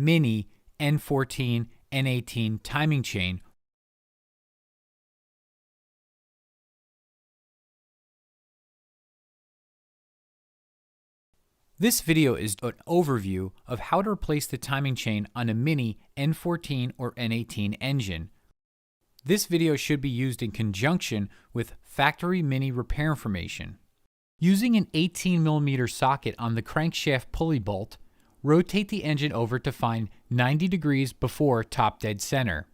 Mini N14 N18 timing chain. This video is an overview of how to replace the timing chain on a Mini N14 or N18 engine. This video should be used in conjunction with factory Mini repair information. Using an 18mm socket on the crankshaft pulley bolt, rotate the engine over to find 90 degrees before top dead center.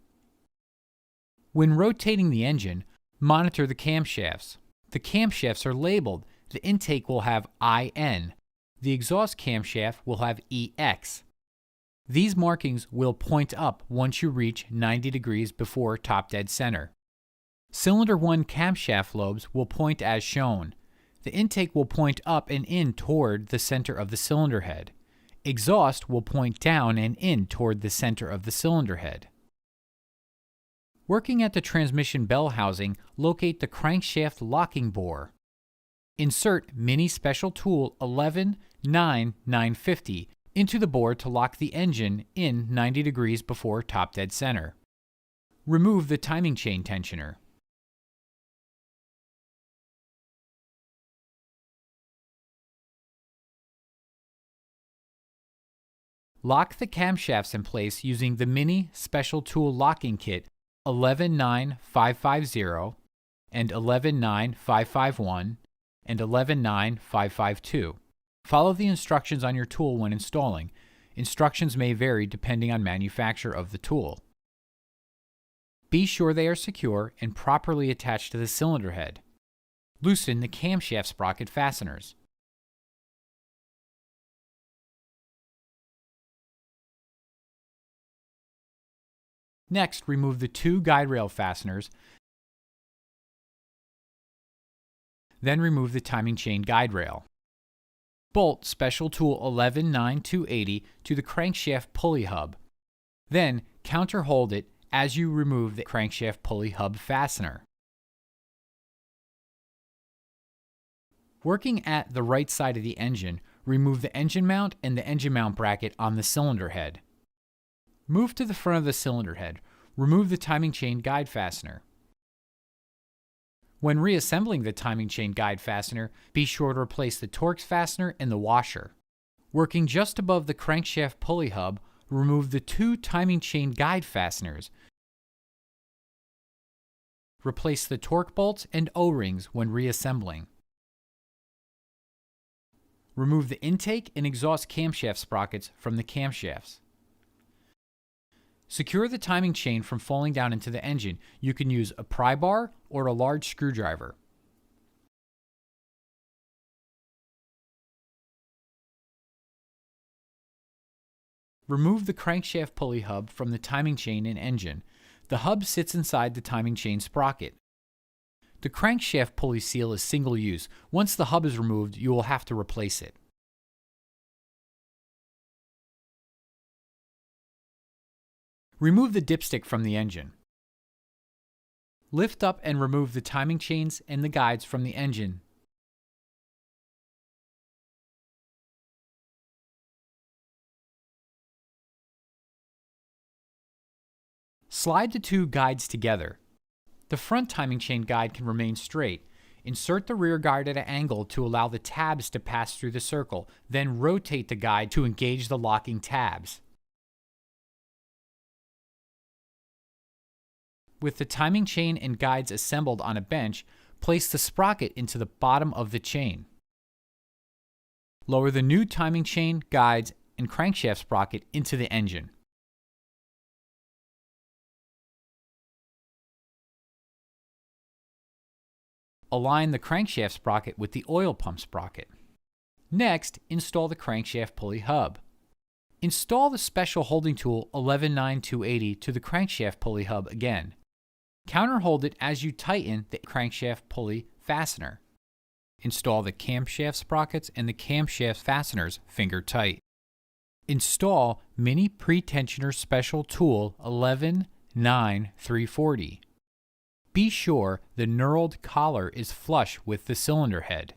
When rotating the engine, monitor the camshafts. The camshafts are labeled. The intake will have IN. The exhaust camshaft will have EX. These markings will point up once you reach 90 degrees before top dead center. Cylinder 1 camshaft lobes will point as shown. The intake will point up and in toward the center of the cylinder head. Exhaust will point down and in toward the center of the cylinder head. Working at the transmission bell housing, locate the crankshaft locking bore. Insert Mini Special Tool 11-9-950 into the bore to lock the engine in 90 degrees before top dead center. Remove the timing chain tensioner. Lock the camshafts in place using the Mini Special Tool Locking Kit 11-9-550 and 11-9-551 and 11-9-552. Follow the instructions on your tool when installing. Instructions may vary depending on manufacturer of the tool. Be sure they are secure and properly attached to the cylinder head. Loosen the camshaft sprocket fasteners. Next, remove the two guide rail fasteners, then remove the timing chain guide rail. Bolt Special Tool 11-9-280 to the crankshaft pulley hub. Then, counter-hold it as you remove the crankshaft pulley hub fastener. Working at the right side of the engine, remove the engine mount and the engine mount bracket on the cylinder head. Move to the front of the cylinder head. Remove the timing chain guide fastener. When reassembling the timing chain guide fastener, be sure to replace the Torx fastener and the washer. Working just above the crankshaft pulley hub, remove the two timing chain guide fasteners. Replace the torque bolts and O-rings when reassembling. Remove the intake and exhaust camshaft sprockets from the camshafts. Secure the timing chain from falling down into the engine. You can use a pry bar or a large screwdriver. Remove the crankshaft pulley hub from the timing chain and engine. The hub sits inside the timing chain sprocket. The crankshaft pulley seal is single use. Once the hub is removed, you will have to replace it. Remove the dipstick from the engine. Lift up and remove the timing chains and the guides from the engine. Slide the two guides together. The front timing chain guide can remain straight. Insert the rear guide at an angle to allow the tabs to pass through the circle, then rotate the guide to engage the locking tabs. With the timing chain and guides assembled on a bench, place the sprocket into the bottom of the chain. Lower the new timing chain, guides, and crankshaft sprocket into the engine. Align the crankshaft sprocket with the oil pump sprocket. Next, install the crankshaft pulley hub. Install the special holding tool 11-9-280 to the crankshaft pulley hub again. Counter-hold it as you tighten the crankshaft pulley fastener. Install the camshaft sprockets and the camshaft fasteners finger tight. Install Mini Pre-Tensioner Special Tool 11-9-340. Be sure the knurled collar is flush with the cylinder head.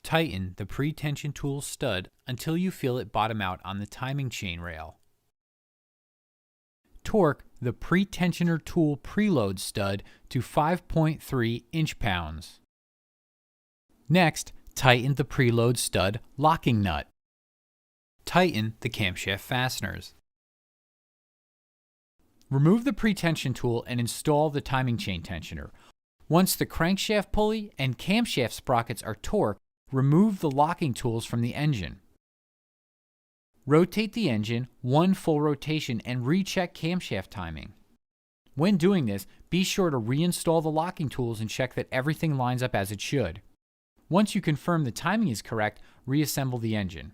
Tighten the pre-tension tool stud until you feel it bottom out on the timing chain rail. torque the pre-tensioner tool preload stud to 5.3 inch-pounds. Next, tighten the preload stud locking nut. Tighten the camshaft fasteners. Remove the pre-tension tool and install the timing chain tensioner. Once the crankshaft pulley and camshaft sprockets are torqued, remove the locking tools from the engine. Rotate the engine one full rotation and recheck camshaft timing. When doing this, be sure to reinstall the locking tools and check that everything lines up as it should. Once you confirm the timing is correct, reassemble the engine.